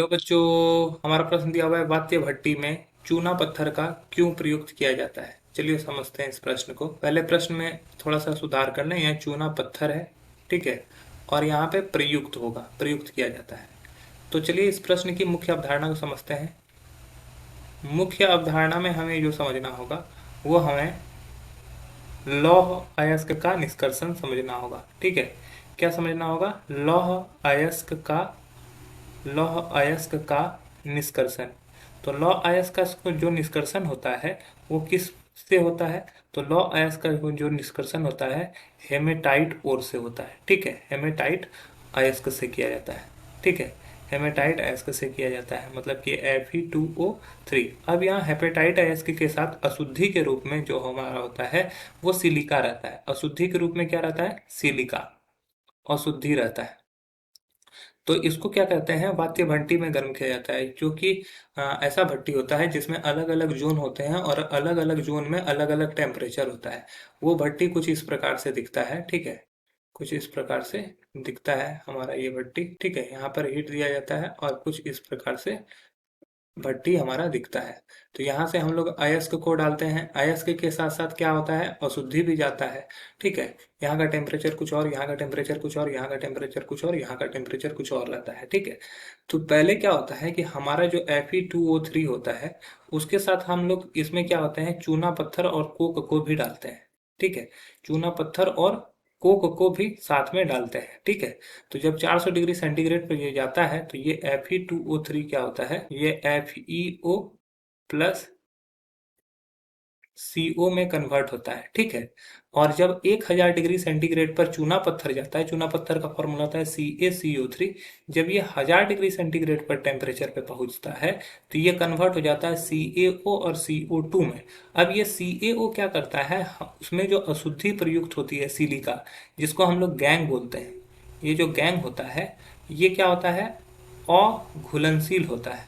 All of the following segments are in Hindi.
हेलो बच्चों, हमारा प्रश्न दिया हुआ है वात्य भट्टी में चूना पत्थर का क्यों प्रयुक्त किया जाता है। चलिए समझते हैं इस प्रश्न को। पहले प्रश्न में थोड़ा सा सुधार कर लें। यहाँ चूना पत्थर है, ठीक है, और यहाँ पे प्रयुक्त होगा, प्रयुक्त किया जाता है। तो चलिए इस प्रश्न की मुख्य अवधारणा को समझते हैं। मुख्य अवधारणा में हमें जो समझना होगा वो हमें लौह अयस्क का निष्कर्षण समझना होगा। ठीक है, क्या समझना होगा? लौह अयस्क का निष्कर्षण। तो लौह अयस्क का जो निष्कर्षण होता है वो किस से होता है? तो लौह अयस्क का जो निष्कर्षण होता है हेमेटाइट ओर से होता है। ठीक है, हेमेटाइट अयस्क से किया जाता है। ठीक है, हेमेटाइट अयस्क से किया जाता है, मतलब कि Fe2O3। अब यहाँ हेपेटाइट अयस्क के साथ अशुद्धि के रूप में जो हमारा होता है वो सिलिका रहता है। अशुद्धि के रूप में क्या रहता है? सिलिका अशुद्धि रहता है। तो इसको क्या कहते हैं? वात्य भट्टी में गर्म किया जाता है, क्योंकि ऐसा भट्टी होता है जिसमें अलग अलग जोन होते हैं और अलग अलग जोन में अलग अलग टेम्परेचर होता है। वो भट्टी कुछ इस प्रकार से दिखता है। ठीक है, कुछ इस प्रकार से दिखता है हमारा ये भट्टी। ठीक है, यहाँ पर हीट दिया जाता है और कुछ इस प्रकार से भट्टी हमारा दिखता है। तो यहाँ से हम लोग अयस्क को डालते हैं। अयस्क के साथ साथ क्या होता है? अशुद्धि भी जाता है। ठीक है, यहाँ का टेम्परेचर कुछ और, यहाँ का टेम्परेचर कुछ और, यहाँ का टेम्परेचर कुछ और, यहाँ का टेम्परेचर कुछ और रहता है। ठीक है, तो पहले क्या होता है कि हमारा जो Fe2O3 होता है उसके साथ हम लोग इसमें क्या होते हैं, चूना पत्थर और कोक को भी डालते हैं। ठीक है, चूना पत्थर और कोक को भी साथ में डालते हैं। ठीक है, तो जब 400 डिग्री सेंटीग्रेड पर ये जाता है तो ये Fe2O3 क्या होता है? ये FeO प्लस CO में कन्वर्ट होता है। ठीक है, और जब 1000 डिग्री सेंटीग्रेड पर चूना पत्थर जाता है, चूना पत्थर का फॉर्मूला होता है CaCO3। जब ये 1000 डिग्री सेंटीग्रेड पर टेम्परेचर पे पहुंचता है तो ये कन्वर्ट हो जाता है CaO और CO2 में। अब ये CaO क्या करता है, उसमें जो अशुद्धि प्रयुक्त होती है सिलिका, जिसको हम लोग गैंग बोलते हैं, ये जो गैंग होता है ये क्या होता है? अघुलनशील होता है,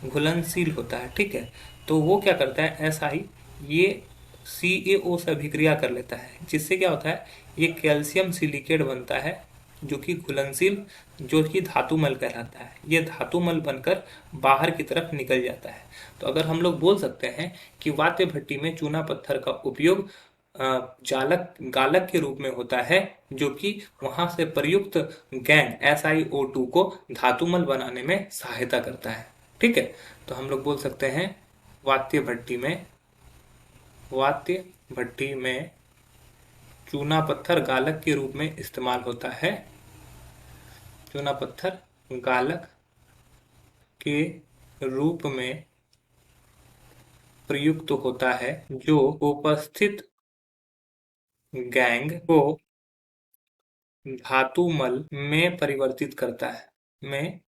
अघुलनशील होता है। ठीक है, तो वो क्या करता है, SI ये CaO से अभिक्रिया कर लेता है, जिससे क्या होता है, ये कैल्शियम सिलिकेट बनता है, जो कि घुलनशील, जो कि धातुमल कहलाता है। ये धातुमल बनकर बाहर की तरफ निकल जाता है। तो अगर हम लोग बोल सकते हैं कि वात्य भट्टी में चूना पत्थर का उपयोग जालक गालक के रूप में होता है, जो कि वहां से प्रयुक्त गैंग SiO2 को धातुमल बनाने में सहायता करता है। ठीक है, तो हम लोग बोल सकते हैं वात्य भट्टी में चूना पत्थर गालक के रूप में इस्तेमाल होता है। चूना पत्थर गालक के रूप में प्रयुक्त होता है, जो उपस्थित गैंग को धातुमल में परिवर्तित करता है, में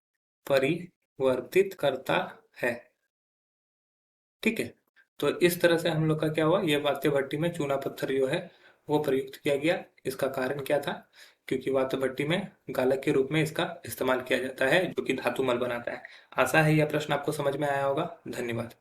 परिवर्तित करता है। ठीक है, तो इस तरह से हम लोग का क्या हुआ, ये वात्य भट्टी में चूना पत्थर जो है वो प्रयुक्त किया गया। इसका कारण क्या था? क्योंकि वात्य भट्टी में गालक के रूप में इसका इस्तेमाल किया जाता है, जो कि धातुमल बनाता है। आशा है यह प्रश्न आपको समझ में आया होगा। धन्यवाद।